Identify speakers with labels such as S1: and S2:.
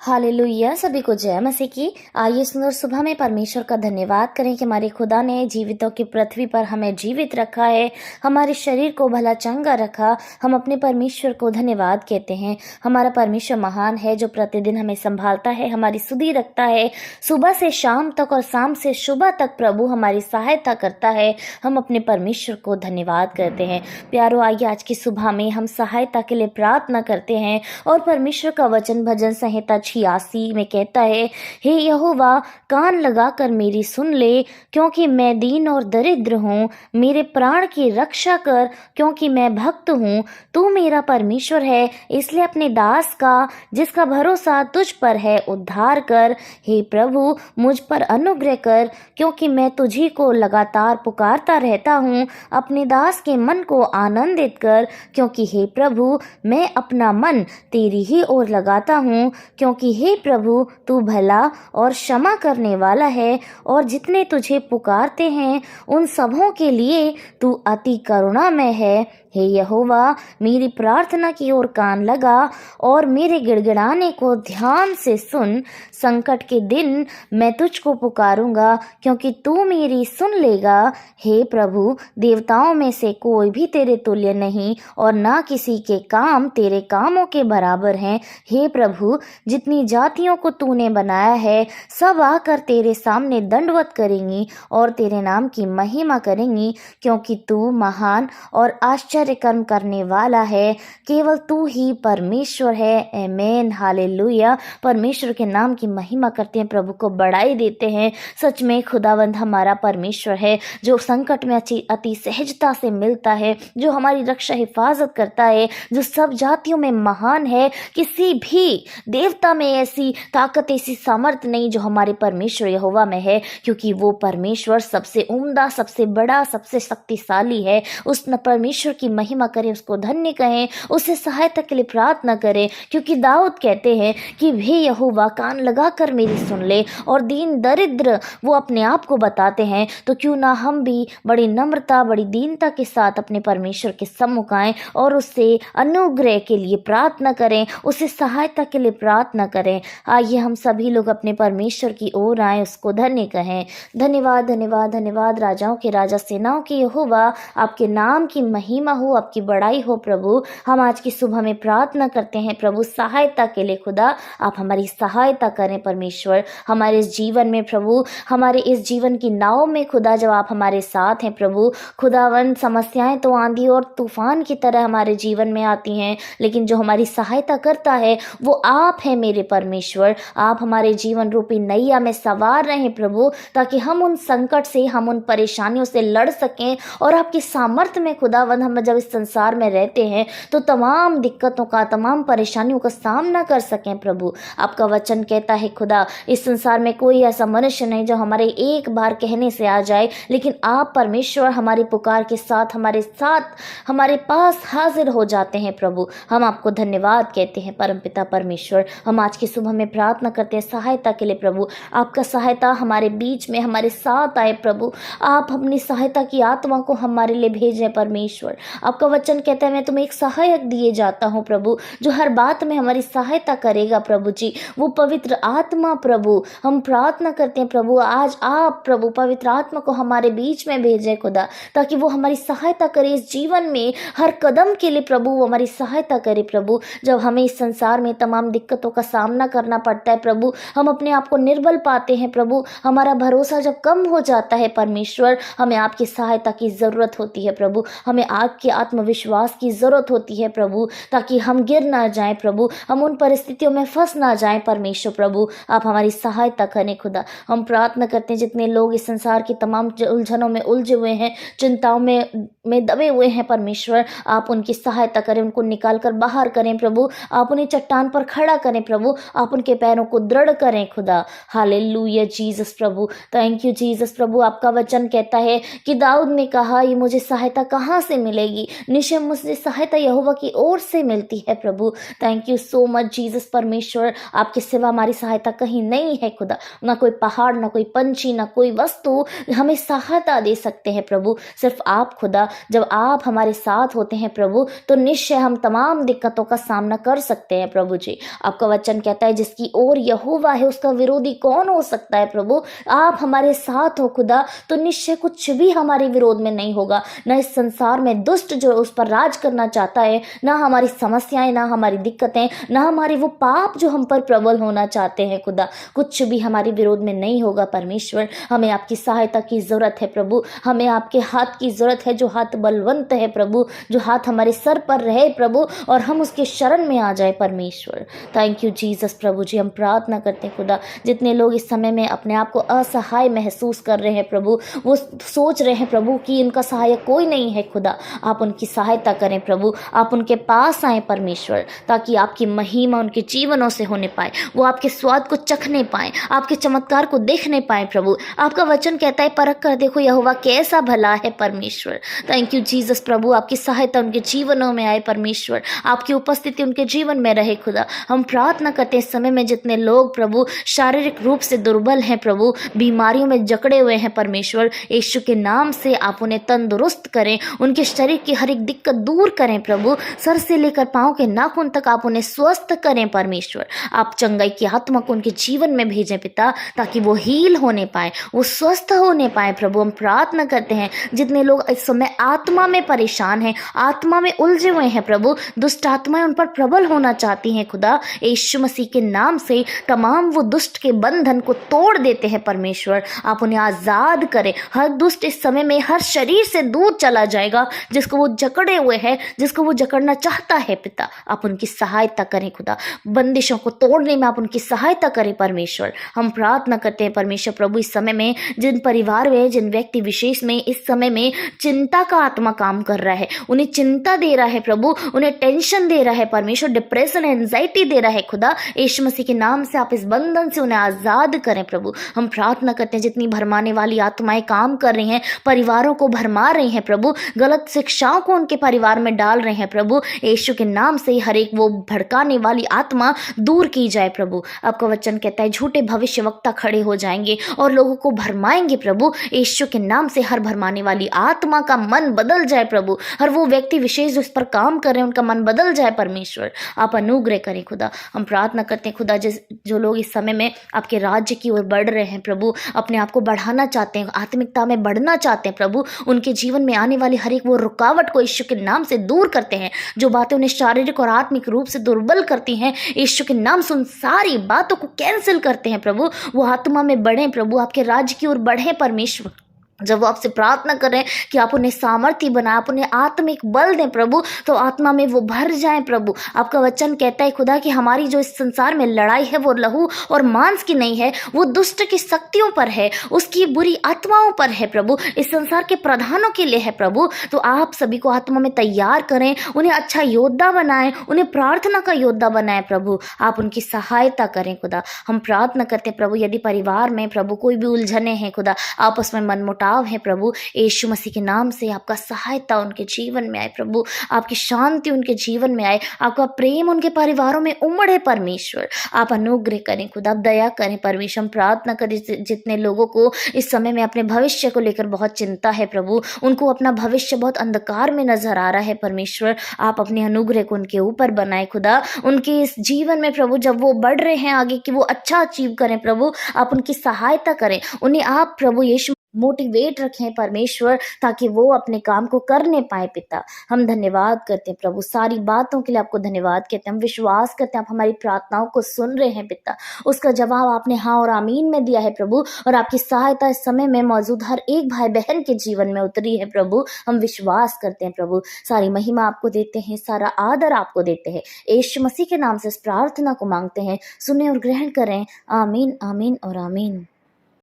S1: Hallelujah. सभी को जय मसीह की। आइए सुंदर सुबह में परमेश्वर का धन्यवाद करें कि हमारे खुदा ने जीवितों की पृथ्वी पर हमें जीवित रखा है, हमारे शरीर को भला चंगा रखा। हम अपने परमेश्वर को धन्यवाद कहते हैं। हमारा परमेश्वर महान है जो प्रतिदिन हमें संभालता है, हमारी सुधि रखता है। सुबह से शाम तक और शाम से सुबह तक प्रभु हमारी सहायता करता है। हम अपने परमेश्वर को धन्यवाद करते हैं। प्यारो, आइए आज की सुबह में हम सहायता के लिए प्रार्थना करते हैं और परमेश्वर का वचन भजन संहिता 86 में कहता है, हे यहोवा, कान लगाकर मेरी सुन ले, क्योंकि मैं दीन और दरिद्र हूँ। मेरे प्राण की रक्षा कर, क्योंकि मैं भक्त हूँ। तू मेरा परमेश्वर है, इसलिए अपने दास का जिसका भरोसा तुझ पर है उद्धार कर। हे प्रभु, मुझ पर अनुग्रह कर, क्योंकि मैं तुझी को लगातार पुकारता रहता हूँ। अपने दास के मन को आनंदित कर, क्योंकि हे प्रभु, मैं अपना मन तेरी ही ओर लगाता हूँ। क्योंकि हे प्रभु, तू भला और क्षमा करने वाला है, और जितने तुझे पुकारते हैं उन सबों के लिए तू अति करुणामय है। हे यहोवा, मेरी प्रार्थना की ओर कान लगा और मेरे गिड़गिड़ाने को ध्यान से सुन। संकट के दिन मैं तुझको पुकारूंगा, क्योंकि तू मेरी सुन लेगा। हे प्रभु, देवताओं में से कोई भी तेरे तुल्य नहीं, और ना किसी के काम तेरे कामों के बराबर हैं। हे प्रभु, जितनी जातियों को तूने बनाया है सब आकर तेरे सामने दंडवत करेंगी और तेरे नाम की महिमा करेंगी, क्योंकि तू महान और आश्चर्य कर्म करने वाला है। केवल तू ही परमेश्वर है। आमीन। हालेलुया। परमेश्वर के नाम की महिमा करते हैं, प्रभु को बड़ाई देते हैं। सच में खुदावंद हमारा परमेश्वर है, जो संकट में अति सहजता से मिलता है, जो हमारी रक्षा हिफाजत करता है, जो सब जातियों में महान है। किसी भी देवता में ऐसी ताकत, ऐसी सामर्थ नहीं जो हमारे परमेश्वर यहोवा में है, क्योंकि वो परमेश्वर सबसे उम्दा, सबसे बड़ा, सबसे शक्तिशाली है। उस परमेश्वर की महिमा करें, उसको धन्य कहें, उससे सहायता के लिए प्रार्थना करें, क्योंकि दाऊद कहते हैं कि हे यहोवा, कान लगाकर मेरी सुन ले। और दीन दरिद्र वो अपने आप को बताते हैं, तो क्यों ना हम भी बड़ी नम्रता, बड़ी दीनता के साथ अपने परमेश्वर के सम्मुख आएं और उससे अनुग्रह के लिए प्रार्थना करें, उससे सहायता के लिए प्रार्थना करें। आइए हम सभी लोग अपने परमेश्वर की ओर आए, उसको धन्य कहें। धन्यवाद, धन्यवाद, धन्यवाद राजाओं के राजा, सेनाओं के यहोवा। आपके नाम की महिमा हो, आपकी बड़ाई हो प्रभु। हम आज की सुबह में प्रार्थना करते हैं प्रभु, सहायता के लिए। खुदा, आप हमारी सहायता करें परमेश्वर, हमारे इस जीवन में प्रभु, हमारे इस जीवन की नाव में खुदा, जब आप हमारे साथ हैं प्रभु। खुदावन, समस्याएं तो आंधी और तूफान की तरह हमारे जीवन में आती हैं, लेकिन जो हमारी सहायता करता है वो आप हैं मेरे परमेश्वर। आप हमारे जीवन रूपी नैया में सवार रहें प्रभु, ताकि हम उन संकट से, हम उन परेशानियों से लड़ सकें, और आपकी सामर्थ्य में खुदावंद हम जब इस संसार में रहते हैं तो तमाम दिक्कतों का, तमाम परेशानियों का सामना कर सकें प्रभु। आपका वचन कहता है खुदा, इस संसार में कोई ऐसा मनुष्य नहीं जो हमारे एक बार कहने से आ जाए, लेकिन आप परमेश्वर हमारी पुकार के साथ, हमारे साथ, हमारे पास हाजिर हो जाते हैं प्रभु। हम आपको धन्यवाद कहते हैं परमपिता परमेश्वर। हम आज की सुबह में प्रार्थना करते हैं सहायता के लिए प्रभु। आपका सहायता हमारे बीच में, हमारे साथ आए प्रभु। आप अपनी सहायता की आत्मा को हमारे लिए भेजें परमेश्वर। आपका वचन कहता है, मैं तुम्हें एक सहायक दिए जाता हूँ प्रभु, जो हर बात में हमारी सहायता करेगा प्रभु जी, वो पवित्र आत्मा प्रभु। हम प्रार्थना करते हैं प्रभु, आज आप प्रभु पवित्र आत्मा को हमारे बीच में भेजें खुदा, ताकि वो हमारी सहायता करे इस जीवन में, हर कदम के लिए प्रभु वो हमारी सहायता करे प्रभु। जब हमें इस संसार में तमाम दिक्कतों का सामना करना पड़ता है प्रभु, हम अपने आप को निर्बल पाते हैं प्रभु, हमारा भरोसा जब कम हो जाता है परमेश्वर, हमें आपकी सहायता की ज़रूरत होती है प्रभु। हमें आपके आत्मविश्वास की ज़रूरत होती है प्रभु, ताकि हम गिर ना जाएं प्रभु, हम उन परिस्थितियों में फंस ना जाएं परमेश्वर प्रभु। आप हमारी सहायता करें खुदा। हम प्रार्थना करते हैं, जितने लोग इस संसार की तमाम उलझनों में उलझे हुए हैं, चिंताओं में दबे हुए हैं परमेश्वर, आप उनकी सहायता करें, उनको निकाल कर बाहर करें प्रभु। आप उन्हें चट्टान पर खड़ा करें प्रभु, आप उनके पैरों को दृढ़ करें खुदा। हालेलुया जीसस प्रभु, थैंक यू जीसस प्रभु। आपका वचन कहता है कि दाऊद ने कहा, ये मुझे सहायता कहाँ से मिलेगी? मिलेगी, निश्चय मुझे सहायता यहोवा की ओर से मिलती है प्रभु। Thank you so much Jesus परमेश्वर, आपके सिवा हमारी सहायता कहीं नहीं है खुदा। ना कोई पहाड़, ना कोई पंछी, ना कोई वस्तु हमें सहायता दे सकते हैं प्रभु, सिर्फ आप खुदा। जब आप हमारे साथ होते हैं प्रभु तो निश्चय हम तमाम दिक्कतों का सामना कर सकते हैं प्रभु जी। आपका वचन कहता है जिसकी ओर यहोवा है उसका विरोधी कौन हो सकता है प्रभु। आप हमारे साथ हो खुदा तो निश्चय कुछ भी हमारे विरोध में नहीं होगा। न इस संसार में दुष्ट जो उस पर राज करना चाहता है, ना हमारी समस्याएं, ना हमारी दिक्कतें, ना हमारे वो पाप जो हम पर प्रबल होना चाहते हैं खुदा, कुछ भी हमारे विरोध में नहीं होगा परमेश्वर। हमें आपकी सहायता की जरूरत है प्रभु, हमें आपके हाथ की जरूरत है, जो हाथ बलवंत है प्रभु, जो हाथ हमारे सर पर रहे प्रभु और हम उसके शरण में आ जाए परमेश्वर। थैंक यू जीसस प्रभु जी। हम प्रार्थना करते हैं खुदा, जितने लोग इस समय में अपने आप को असहाय महसूस कर रहे हैं प्रभु, वो सोच रहे हैं प्रभु कि इनका सहायक कोई नहीं है खुदा, आप उनकी सहायता करें प्रभु। आप उनके पास आए परमेश्वर, ताकि आपकी महिमा उनके जीवनों से होने पाए, वो आपके स्वाद को चखने पाए, आपके चमत्कार को देखने पाए प्रभु। आपका वचन कहता है परख कर देखो यहोवा कैसा भला है परमेश्वर। थैंक यू जीसस प्रभु, आपकी सहायता उनके जीवनों में आए परमेश्वर, आपकी उपस्थिति उनके जीवन में रहे खुदा। हम प्रार्थना करते हैं इस समय में जितने लोग प्रभु शारीरिक रूप से दुर्बल हैं प्रभु, बीमारियों में जकड़े हुए हैं परमेश्वर, यीशु के नाम से आप उन्हें तंदुरुस्त करें, उनके शरीर की हर एक दिक्कत दूर करें प्रभु, सर से लेकर पांव के नाखून तक आप उन्हें स्वस्थ करें परमेश्वर। आप चंगाई की आत्मा को उनके जीवन में भेजें पिता, ताकि वो हील होने पाए, वो स्वस्थ होने पाए प्रभु। हम प्रार्थना करते हैं जितने लोग इस समय आत्मा में परेशान हैं, आत्मा में उलझे हुए हैं प्रभु, दुष्ट आत्माएं उन पर प्रबल होना चाहती हैं खुदा, यीशु मसीह के नाम से तमाम वो दुष्ट के बंधन को तोड़ देते हैं परमेश्वर। आप उन्हें आजाद करें, हर दुष्ट इस समय में हर शरीर से दूर चला जाएगा, जिसको वो जकड़े हुए हैं, जिसको वो जकड़ना चाहता है पिता, आप उनकी सहायता करें खुदा, बंदिशों को तोड़ने में आप उनकी सहायता करें परमेश्वर। हम प्रार्थना करते हैं परमेश्वर प्रभु, इस समय में जिन परिवार में, जिन व्यक्ति विशेष में इस समय में चिंता का आत्मा काम कर रहा है, उन्हें चिंता दे रहा है प्रभु, उन्हें टेंशन दे रहा है परमेश्वर, डिप्रेशन, एंजाइटी दे रहा है खुदा, यीशु मसीह के नाम से आप इस बंधन से उन्हें आजाद करें प्रभु। हम प्रार्थना करते हैं जितनी भरमाने वाली आत्माएं काम कर रही हैं, परिवारों को भरमा रही हैं प्रभु, गलत शिक्षाओं को उनके परिवार में डाल रहे हैं प्रभु, यीशु के नाम से हर एक वो भड़काने वाली आत्मा दूर की जाए प्रभु। आपका वचन कहता है झूठे भविष्यवक्ता खड़े हो जाएंगे और लोगों को भरमाएंगे प्रभु, यीशु के नाम से हर भरमाने वाली आत्मा का मन बदल जाए प्रभु, हर वो व्यक्ति विशेष जो इस पर काम कर रहे हैं उनका मन बदल जाए परमेश्वर, आप अनुग्रह करें खुदा। हम प्रार्थना करते हैं खुदा, जो लोग इस समय में आपके राज्य की ओर बढ़ रहे हैं प्रभु, अपने आप को बढ़ाना चाहते हैं, आत्मिकता में बढ़ना चाहते हैं प्रभु, उनके जीवन में आने वाली हर एक वो रुकावट को यीशु के नाम से दूर करते हैं, जो बातें उन्हें शारीरिक और आत्मिक रूप से दुर्बल करती हैं, यीशु के नाम से उन सारी बातों को कैंसिल करते हैं प्रभु। वो आत्मा में बढ़ें प्रभु, आपके राज्य की ओर बढ़ें परमेश्वर। जब वो आपसे प्रार्थना कर रहे हैं कि आप उन्हें सामर्थ्य बनाए, आप उन्हें आत्मिक बल दें प्रभु, तो आत्मा में वो भर जाएं प्रभु। आपका वचन कहता है खुदा कि हमारी जो इस संसार में लड़ाई है वो लहू और मांस की नहीं है, वो दुष्ट की शक्तियों पर है, उसकी बुरी आत्माओं पर है प्रभु, इस संसार के प्रधानों के लिए है प्रभु। तो आप सभी को आत्मा में तैयार करें, उन्हें अच्छा योद्धा बनाएं, उन्हें प्रार्थना का योद्धा बनाएं प्रभु, आप उनकी सहायता करें खुदा। हम प्रार्थना करते हैं प्रभु, यदि परिवार में प्रभु कोई भी उलझने हैं खुदा, आपस में मनमुटाव है प्रभु, यीशु मसीह के नाम से आपका सहायता उनके जीवन में आए प्रभु, आपकी शांति उनके जीवन में आए, आपका प्रेम उनके परिवारों में उमड़े परमेश्वर, आप अनुग्रह करें खुदा, आप दया करें परमेश्वर। हम प्रार्थना करें जितने लोगों को इस समय में अपने भविष्य को लेकर बहुत चिंता है प्रभु, उनको अपना भविष्य बहुत अंधकार में नजर आ रहा है परमेश्वर, आप अपने अनुग्रह को उनके ऊपर बनाए खुदा, उनके इस जीवन में प्रभु जब वो बढ़ रहे हैं आगे कि वो अच्छा अचीव करें प्रभु, आप उनकी सहायता करें, उन्हें आप प्रभु यीशु मोटिवेट रखें परमेश्वर, ताकि वो अपने काम को करने पाए पिता। हम धन्यवाद करते हैं प्रभु, सारी बातों के लिए आपको धन्यवाद कहते हैं। हम विश्वास करते हैं आप हमारी प्रार्थनाओं को सुन रहे हैं पिता, उसका जवाब आपने हाँ और आमीन में दिया है प्रभु, और आपकी सहायता इस समय में मौजूद हर एक भाई बहन के जीवन में उतरी है प्रभु। हम विश्वास करते हैं प्रभु, सारी महिमा आपको देते हैं, सारा आदर आपको देते हैं, यीशु मसीह के नाम से इस प्रार्थना को मांगते हैं, सुने और ग्रहण करें। आमीन, आमीन और आमीन।